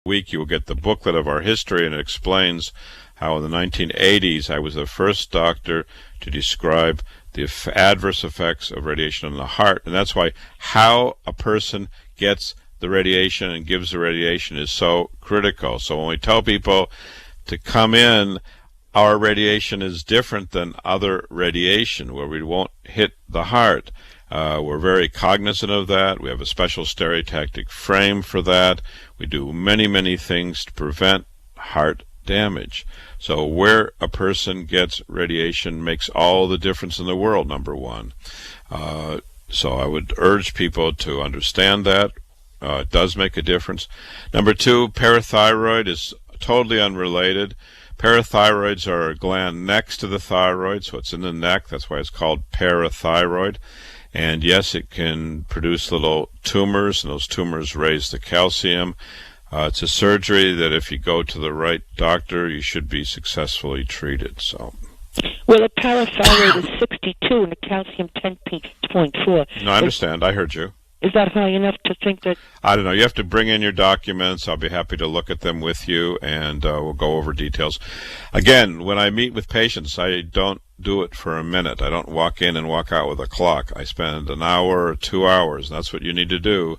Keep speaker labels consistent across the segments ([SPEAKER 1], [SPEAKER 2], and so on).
[SPEAKER 1] week you will get the booklet of our history, and it explains how in the 1980s I was the first doctor to describe the adverse effects of radiation on the heart. And that's why how a person gets the radiation and gives the radiation is so critical. So when we tell people to come in, our radiation is different than other radiation where we won't hit the heart. We're very cognizant of that. We have a special stereotactic frame for that. We do many, many things to prevent heart damage. So where a person gets radiation makes all the difference in the world, number one. So I would urge people to understand that. It does make a difference. Number two, parathyroid is totally unrelated. Parathyroids are a gland next to the thyroid, so it's in the neck. That's why it's called parathyroid. And yes, it can produce little tumors, and those tumors raise the calcium. It's a surgery that if you go to the right doctor, you should be successfully treated. So.
[SPEAKER 2] Well, the parathyroid is 62 and the calcium 10.4.
[SPEAKER 1] No, I understand. I heard you.
[SPEAKER 2] Is that high enough to think that...
[SPEAKER 1] I don't know. You have to bring in your documents. I'll be happy to look at them with you, and we'll go over details. Again, when I meet with patients, I don't do it for a minute. I don't walk in and walk out with a clock. I spend an hour or 2 hours, and that's what you need to do.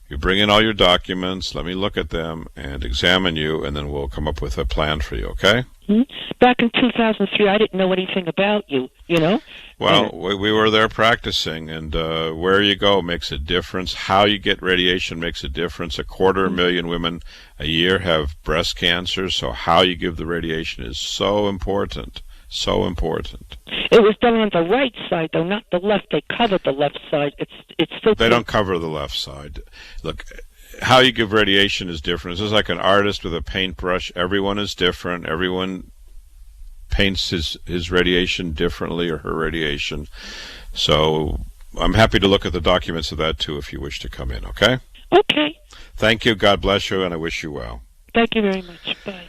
[SPEAKER 1] You bring in all your documents, let me look at them and examine you, and then we'll come up with a plan for you, okay?
[SPEAKER 2] Mm-hmm. Back in 2003, I didn't know anything about you, you know?
[SPEAKER 1] Well, we were there practicing, and where you go makes a difference. How you get radiation makes a difference. 250,000 women a year have breast cancer, so how you give the radiation is so important. So important.
[SPEAKER 2] It was done on the right side, though, not the left. They covered the left side. It's still...
[SPEAKER 1] They don't cover the left side. Look, how you give radiation is different. It's just like an artist with a paintbrush. Everyone is different. Everyone paints his radiation differently, or her radiation. So I'm happy to look at the documents of that, too, if you wish to come in, okay?
[SPEAKER 2] Okay.
[SPEAKER 1] Thank you. God bless you, and I wish you well.
[SPEAKER 2] Thank you very much. Bye.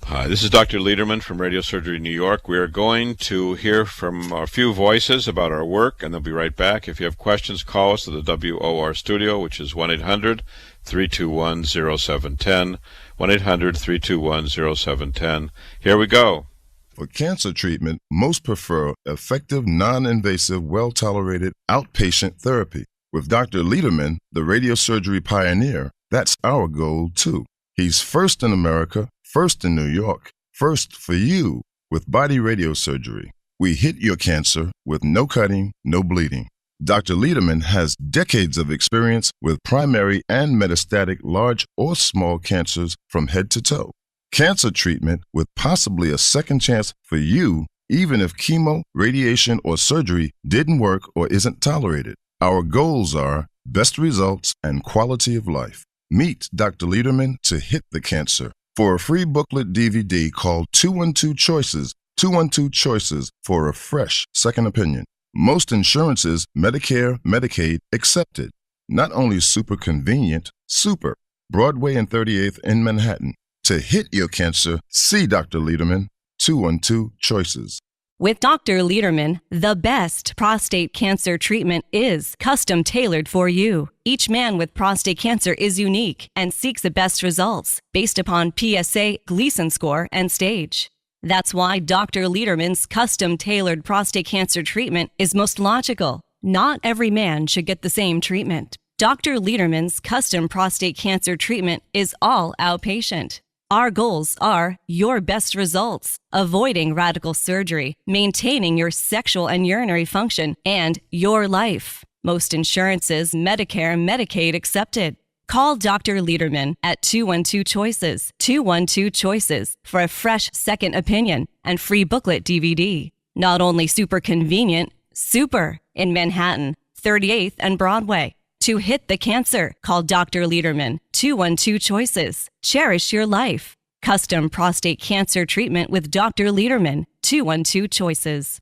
[SPEAKER 1] Hi, this is Dr. Lederman from Radiosurgery New York. We are going to hear from a few voices about our work, and they'll be right back. If you have questions, call us at the WOR studio, which is 1-800-321-0710, 1-800-321-0710. Here we go.
[SPEAKER 3] For cancer treatment, most prefer effective, non-invasive, well-tolerated outpatient therapy. With Dr. Lederman, the radiosurgery pioneer, that's our goal, too. He's first in America, first in New York, first for you with body radiosurgery. We hit your cancer with no cutting, no bleeding. Dr. Lederman has decades of experience with primary and metastatic large or small cancers from head to toe. Cancer treatment with possibly a second chance for you, even if chemo, radiation, or surgery didn't work or isn't tolerated. Our goals are best results and quality of life. Meet Dr. Lederman to hit the cancer. For a free booklet DVD, call 212 Choices, 212 Choices for a fresh second opinion. Most insurances, Medicare, Medicaid, accepted. Not only super convenient, super. Broadway and 38th in Manhattan. To hit your cancer, see Dr. Lederman, 212 Choices.
[SPEAKER 4] With Dr. Lederman, the best prostate cancer treatment is custom tailored for you. Each man with prostate cancer is unique and seeks the best results based upon PSA, Gleason score, and stage. That's why Dr. Lederman's custom tailored prostate cancer treatment is most logical. Not every man should get the same treatment. Dr. Lederman's custom prostate cancer treatment is all outpatient. Our goals are your best results, avoiding radical surgery, maintaining your sexual and urinary function, and your life. Most insurances, Medicare, Medicaid accepted. Call Dr. Lederman at 212 Choices, 212 Choices for a fresh second opinion and free booklet DVD. Not only super convenient, super in Manhattan, 38th and Broadway. To hit the cancer, call Dr. Lederman, 212 Choices. Cherish your life. Custom prostate cancer treatment with Dr. Lederman, 212 Choices.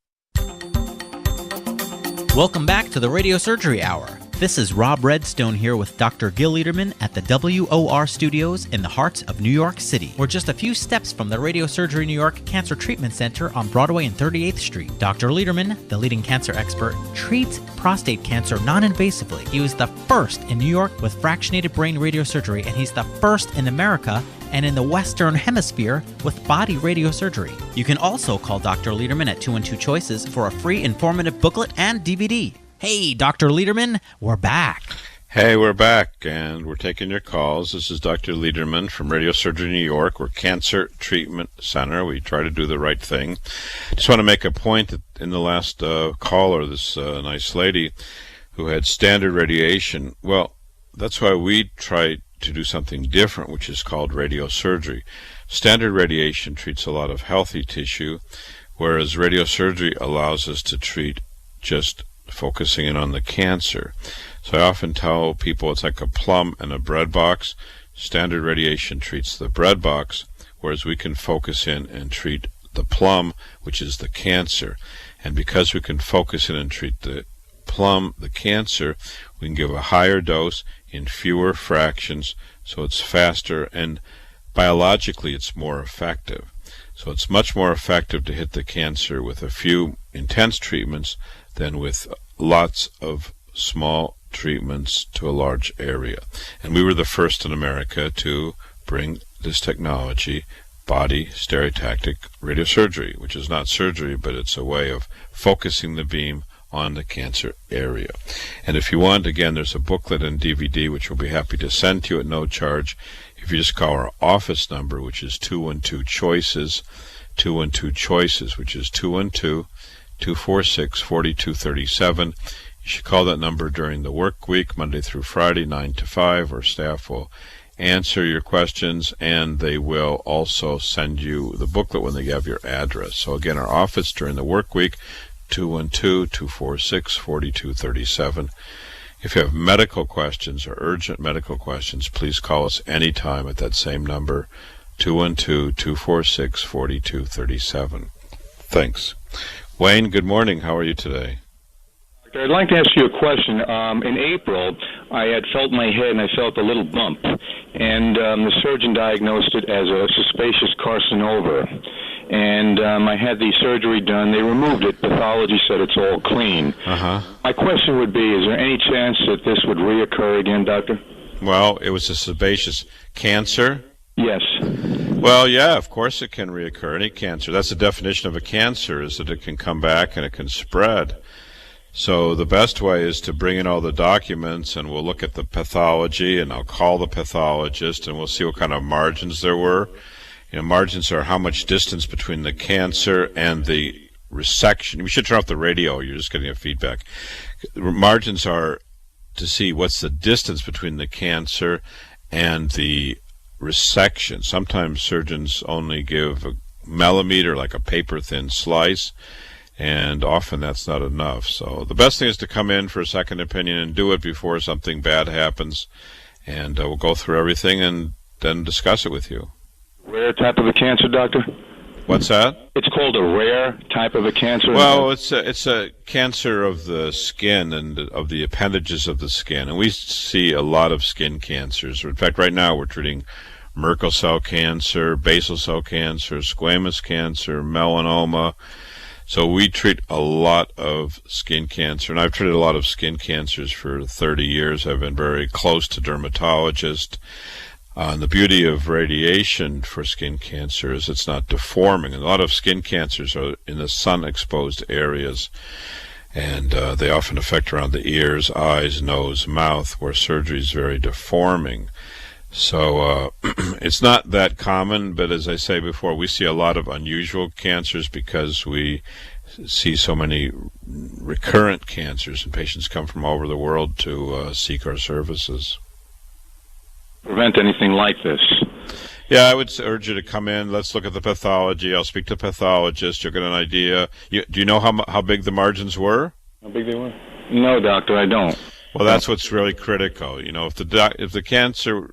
[SPEAKER 5] Welcome back to the Radiosurgery Hour. This is Rob Redstone here with Dr. Gil Lederman at the WOR Studios in the heart of New York City. We're just a few steps from the Radiosurgery New York Cancer Treatment Center on Broadway and 38th Street. Dr. Lederman, the leading cancer expert, treats prostate cancer non-invasively. He was the first in New York with fractionated brain radiosurgery, and he's the first in America and in the Western Hemisphere with body radiosurgery. You can also call Dr. Lederman at 212 Choices for a free informative booklet and DVD. Hey, Dr. Lederman, we're back.
[SPEAKER 1] Hey, we're back, and we're taking your calls. This is Dr. Lederman from Radiosurgery New York. We're Cancer Treatment Center. We try to do the right thing. Just want to make a point that in the last caller, this nice lady who had standard radiation, well, that's why we try to do something different, which is called radiosurgery. Standard radiation treats a lot of healthy tissue, whereas radiosurgery allows us to treat just focusing in on the cancer. So I often tell people it's like a plum and a bread box. Standard radiation treats the bread box, whereas we can focus in and treat the plum, which is the cancer. And because we can focus in and treat the plum, the cancer, we can give a higher dose in fewer fractions, so it's faster, and biologically it's more effective. So it's much more effective to hit the cancer with a few intense treatments than with lots of small treatments to a large area. And we were the first in America to bring this technology, body stereotactic radiosurgery, which is not surgery, but it's a way of focusing the beam on the cancer area. And if you want, again, there's a booklet and DVD which we'll be happy to send to you at no charge if you just call our office number, which is 212 Choices, 212 Choices, which is 212-246-4237. You should call that number during the work week, Monday through Friday, 9 to 5. Our staff will answer your questions, and they will also send you the booklet when they have your address. So again, our office during the work week, 212-246-4237. If you have medical questions or urgent medical questions, please call us anytime at that same number, 212-246-4237. Thanks. Wayne, good morning. How are you today?
[SPEAKER 6] I'd like to ask you a question. In April, I had felt my head and I felt a little bump, and the surgeon diagnosed it as a suspicious carcinoma. And I had the surgery done. They removed it. Pathology said it's all clean. My question would be, is there any chance that this would reoccur again, doctor?
[SPEAKER 1] Well, it was a sebaceous cancer?
[SPEAKER 6] Yes.
[SPEAKER 1] Well, yeah, of course it can reoccur. Any cancer. That's the definition of a cancer, is that it can come back and it can spread. So the best way is to bring in all the documents, and we'll look at the pathology, and I'll call the pathologist, and we'll see what kind of margins there were. You know, margins are how much distance between the cancer and the resection. We should turn off the radio. You're just getting a feedback. Margins are to see what's the distance between the cancer and the resection. Sometimes surgeons only give a millimeter, like a paper-thin slice, and often that's not enough. So the best thing is to come in for a second opinion and do it before something bad happens, and we'll go through everything and then discuss it with you.
[SPEAKER 6] Rare type of a cancer, doctor?
[SPEAKER 1] What's that?
[SPEAKER 6] It's called a rare type of a cancer?
[SPEAKER 1] Well, it's a cancer of the skin and of the appendages of the skin, and we see a lot of skin cancers. In fact, right now we're treating Merkel cell cancer, basal cell cancer, squamous cancer, melanoma. So we treat a lot of skin cancer, and I've treated a lot of skin cancers for 30 years. I've been very close to dermatologists. And the beauty of radiation for skin cancer is it's not deforming. And a lot of skin cancers are in the sun-exposed areas, and they often affect around the ears, eyes, nose, mouth, where surgery is very deforming. So it's not that common, but as I say before, we see a lot of unusual cancers because we see so many recurrent cancers, and patients come from all over the world to seek our services.
[SPEAKER 6] Prevent anything like this?
[SPEAKER 1] Yeah, I would urge you to come in. Let's look at the pathology. I'll speak to a pathologist. You'll get an idea. Do you know how big the margins were?
[SPEAKER 6] How big they were? No, doctor, I don't.
[SPEAKER 1] Well, that's what's really critical. You know, if the cancer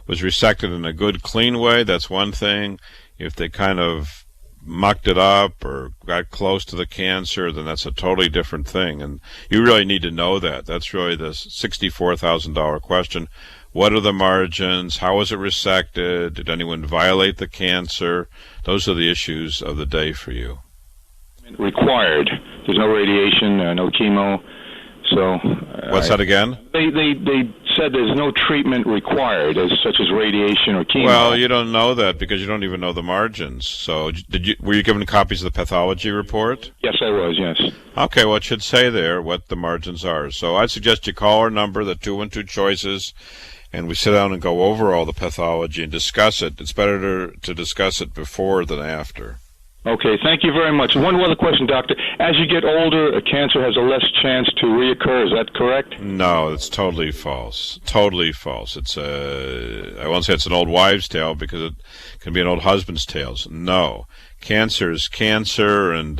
[SPEAKER 1] was resected in a good, clean way, that's one thing. If they kind of mucked it up or got close to the cancer, then that's a totally different thing. And you really need to know that. That's really the $64,000 question. What are the margins? How was it resected? Did anyone violate the cancer? Those are the issues of the day for you.
[SPEAKER 6] Required. There's no radiation, no chemo. So
[SPEAKER 1] what's that again?
[SPEAKER 6] They said there's no treatment required, such as radiation or chemo.
[SPEAKER 1] Well, you don't know that because you don't even know the margins. So were you given copies of the pathology report?
[SPEAKER 6] Yes, I was, yes.
[SPEAKER 1] Okay, well, it should say there what the margins are. So I'd suggest you call our number, the 212 choices, and we sit down and go over all the pathology and discuss it. It's better to discuss it before than after.
[SPEAKER 6] Okay, thank you very much. One other question, doctor. As you get older, cancer has a less chance to reoccur. Is that correct?
[SPEAKER 1] No, it's totally false. Totally false. It's I won't say it's an old wives' tale because it can be an old husband's tale. No. Cancer is cancer, and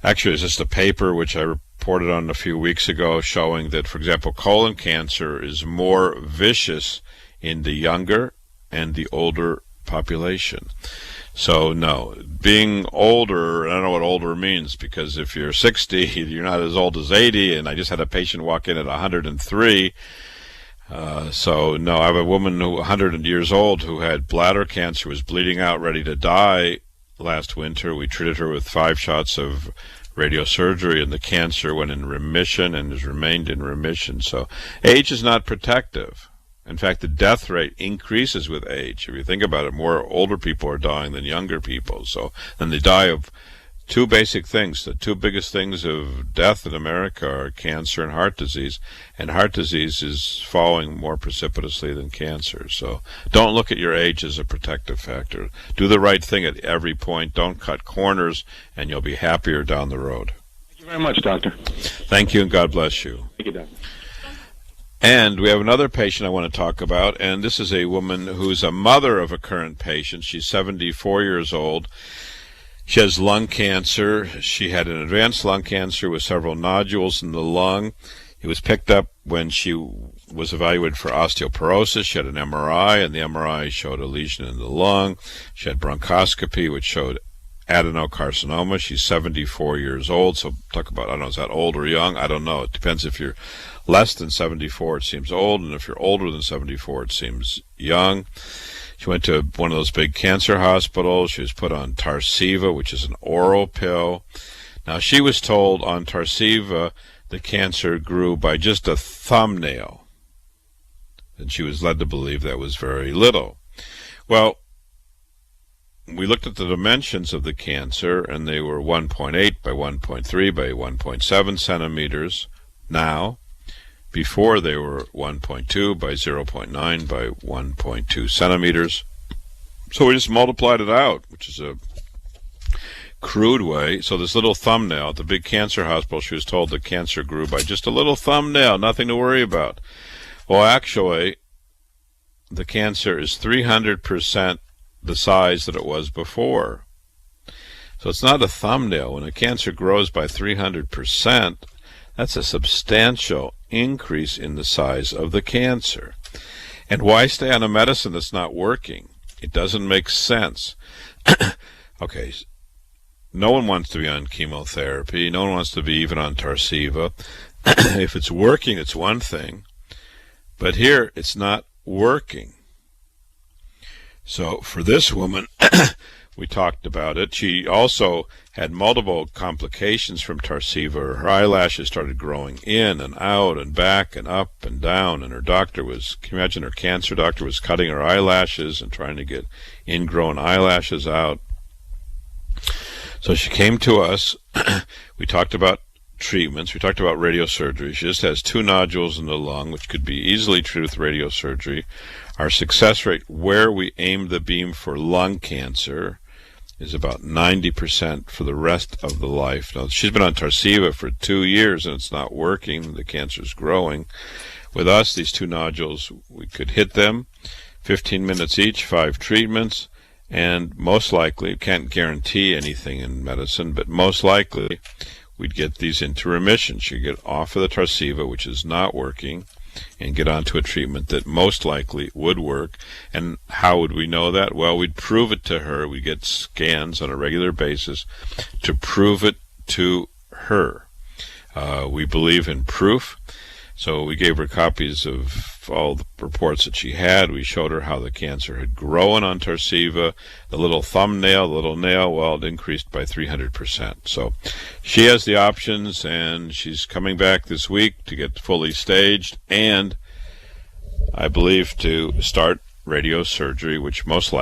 [SPEAKER 1] actually there's just a paper which I reported on a few weeks ago showing that, for example, colon cancer is more vicious in the younger and the older population. So, no, being older, I don't know what older means, because if you're 60, you're not as old as 80, and I just had a patient walk in at 103. So, no, I have a woman who 100 years old who had bladder cancer, was bleeding out, ready to die last winter. We treated her with 5 shots of radiosurgery, and the cancer went in remission and has remained in remission. So, age is not protective. In fact, the death rate increases with age. If you think about it, more older people are dying than younger people. So then they die of 2 basic things. The 2 biggest things of death in America are cancer and heart disease. And heart disease is falling more precipitously than cancer. So don't look at your age as a protective factor. Do the right thing at every point. Don't cut corners, and you'll be happier down the road.
[SPEAKER 6] Thank you very much, doctor.
[SPEAKER 1] Thank you, and God bless you.
[SPEAKER 6] Thank you, doctor.
[SPEAKER 1] And we have another patient I want to talk about, and this is a woman who's a mother of a current patient. She's 74 years old. She has lung cancer. She had an advanced lung cancer with several nodules in the lung. It was picked up when she was evaluated for osteoporosis. She had an MRI, and the MRI showed a lesion in the lung. She had bronchoscopy, which showed adenocarcinoma. She's 74 years old, so talk about, I don't know, is that old or young? I don't know. It depends. If you're less than 74, it seems old, and if you're older than 74, it seems young. She went to one of those big cancer hospitals. She was put on Tarceva, which is an oral pill. Now, she was told on Tarceva the cancer grew by just a thumbnail, and she was led to believe that was very little. Well, we looked at the dimensions of the cancer, and they were 1.8 by 1.3 by 1.7 centimeters now. Before, they were 1.2 by 0.9 by 1.2 centimeters. So we just multiplied it out, which is a crude way. So this little thumbnail at the big cancer hospital, she was told the cancer grew by just a little thumbnail, nothing to worry about. Well, actually, the cancer is 300% the size that it was before. So it's not a thumbnail. When a cancer grows by 300%, that's a substantial increase in the size of the cancer. And why stay on a medicine that's not working? It doesn't make sense. Okay, no one wants to be on chemotherapy. No one wants to be even on Tarceva. If it's working, it's one thing. But here, it's not working. So for this woman, we talked about it. She also had multiple complications from Tarceva. Her eyelashes started growing in and out and back and up and down. And her doctor was, can you imagine, her cancer doctor was cutting her eyelashes and trying to get ingrown eyelashes out. So she came to us. We talked about treatments. We talked about radiosurgery. She just has 2 nodules in the lung, which could be easily treated with radiosurgery. Our success rate where we aim the beam for lung cancer is about 90% for the rest of the life. Now, she's been on Tarceva for 2 years, and it's not working. The cancer's growing. With us, these 2 nodules, we could hit them, 15 minutes each, 5 treatments, and most likely, can't guarantee anything in medicine, but most likely we'd get these into remission. She'd get off of the Tarceva, which is not working, and get onto a treatment that most likely would work. And how would we know that? Well, we'd prove it to her. We'd get scans on a regular basis to prove it to her. We believe in proof. So we gave her copies of all the reports that she had. We showed her how the cancer had grown on Tarceva. The little thumbnail, the little nail, well, it increased by 300%. So she has the options, and she's coming back this week to get fully staged, and I believe to start radiosurgery, which most likely